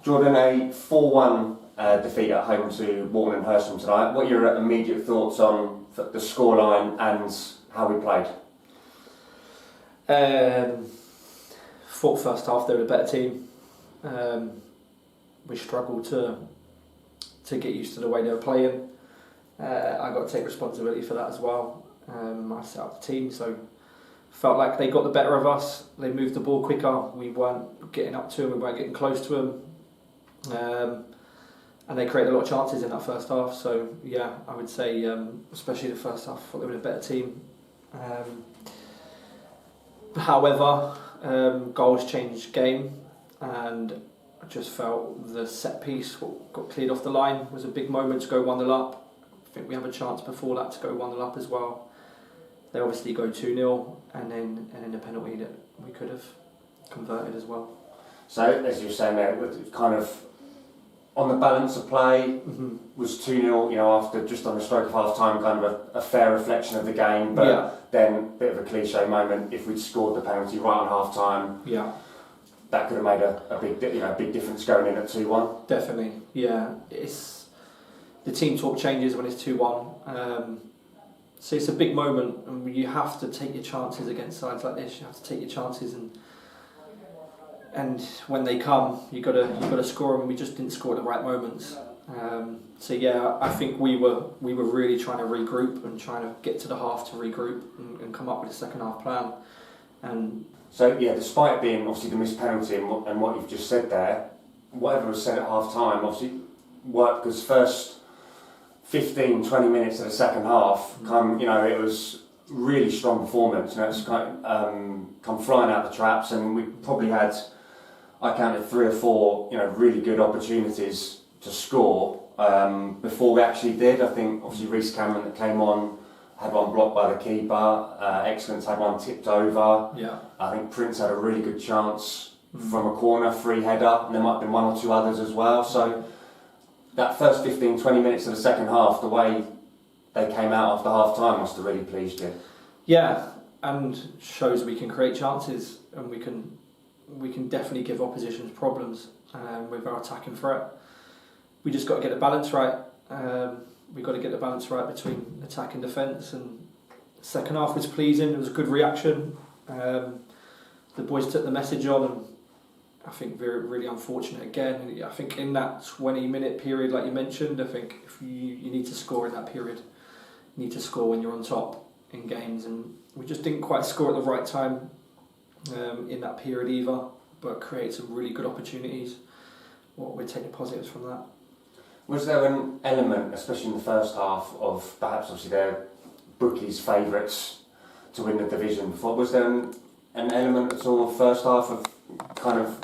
Jordan, a 4-1 defeat at home to Walton and Hersham tonight. What are your immediate thoughts on the scoreline and how we played? Thought first half they were a better team. We struggled to get used to the way they were playing. I got to take responsibility for that as well. I set up the team, so felt like they got the better of us. They moved the ball quicker. We weren't getting up to them. We weren't getting close to them. And they created a lot of chances in that first half. So yeah, I would say, especially the first half, I thought they were a better team. However, goals changed game, and I just felt the set piece got cleared off the line was a big moment to go 1-0 up. I think we have a chance before that to go 1-0 up as well. They obviously go 2-0, and then the penalty that we could have converted as well. So as you were saying there, it kind of on the balance of play was 2-0. You know, after just on the stroke of half time, kind of a fair reflection of the game. But then a bit of a cliche moment. If we'd scored the penalty right on half time, that could have made a big difference going in at 2-1. Definitely, yeah. It's the team talk changes when it's 2-1. So it's a big moment, and you have to take your chances against sides like this. You have to take your chances, and when they come, you got to score them. And we just didn't score at the right moments. So yeah, I think we were really trying to regroup and trying to get to the half to regroup and come up with a second half plan. And so yeah, despite being obviously the missed penalty and what you've just said there, whatever was said at half time obviously worked, because first 15-20 minutes of the second half, it was really strong performance. It's come flying out the traps, and we probably had, I counted 3 or 4, really good opportunities to score before we actually did. I think obviously Reece Cameron that came on had one blocked by the keeper. Excellence had one tipped over. Yeah. I think Prince had a really good chance from a corner, free header, and there might have been 1 or 2 others as well. So that first 15-20 minutes of the second half, the way they came out after half time must have really pleased you. Yeah, and shows we can create chances, and we can definitely give oppositions problems with our attacking threat. We just got to get the balance right. We've got to get the balance right between attack and defence. And the second half was pleasing. It was a good reaction. The boys took the message on, and I think very really unfortunate again. I think in that 20-minute period, like you mentioned, I think if you need to score in that period, you need to score when you're on top in games, and we just didn't quite score at the right time in that period either, but created some really good opportunities. We're taking positives from that. Was there an element, especially in the first half, of perhaps obviously their bookies' favourites to win the division before? Was there an element at all of first half of kind of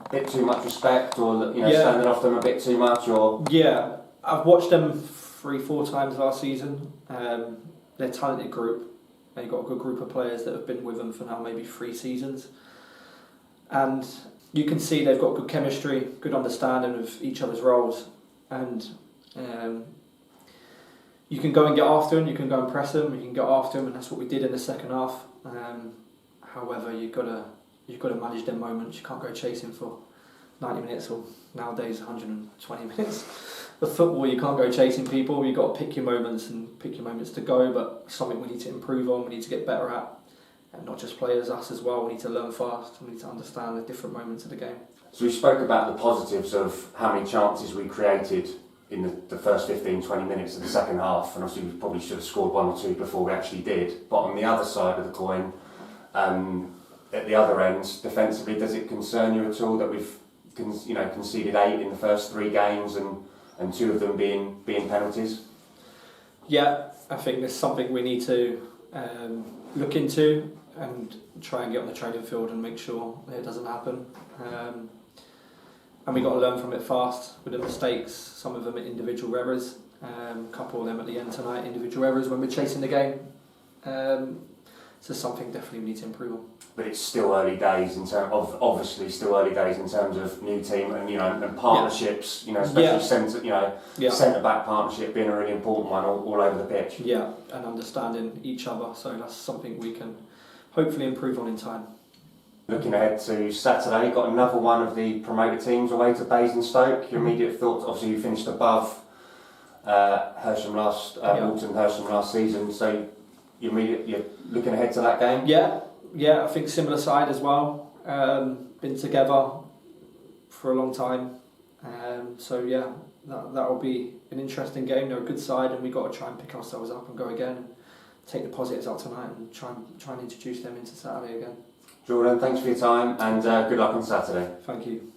a bit too much respect, or standing off them a bit too much, or? Yeah, I've watched them 3-4 times last season. They're a talented group. They've got a good group of players that have been with them for now maybe 3 seasons, and you can see they've got good chemistry, good understanding of each other's roles, and you can go and get after them, you can go and press them, you can get after them, and that's what we did in the second half. However, you've got to manage them moments. You can't go chasing for 90 minutes or nowadays 120 minutes of football. You can't go chasing people. You've got to pick your moments and pick your moments to go, but something we need to improve on, we need to get better at. And not just players, us as well. We need to learn fast. We need to understand the different moments of the game. So we spoke about the positives of how many chances we created in the first 15-20 minutes of the second half, and obviously we probably should have scored 1 or 2 before we actually did. But on the other side of the coin, at the other end, defensively, does it concern you at all that we've conceded 8 in the first 3 games and 2 of them being penalties? Yeah, I think there's something we need to look into and try and get on the training field and make sure that it doesn't happen. And we've got to learn from it fast with the mistakes. Some of them are individual errors, a couple of them at the end tonight, individual errors when we're chasing the game. So something definitely we need to improve on. But it's still early days in terms of new team and partnerships. Especially centre back partnership being a really important one all over the pitch. Yeah, and understanding each other. So that's something we can hopefully improve on in time. looking ahead to Saturday, got another one of the promoted teams away to Basingstoke. Your immediate thoughts? Obviously, you finished above Walton Hersham last season, so you're looking ahead to that game. Yeah, I think similar side as well. Been together for a long time, so yeah, that will be an interesting game. They're a good side, and we've got to try and pick ourselves up and go again and take the positives out tonight and try and introduce them into Saturday again. Jordan, thanks for your time and good luck on Saturday. Thank you.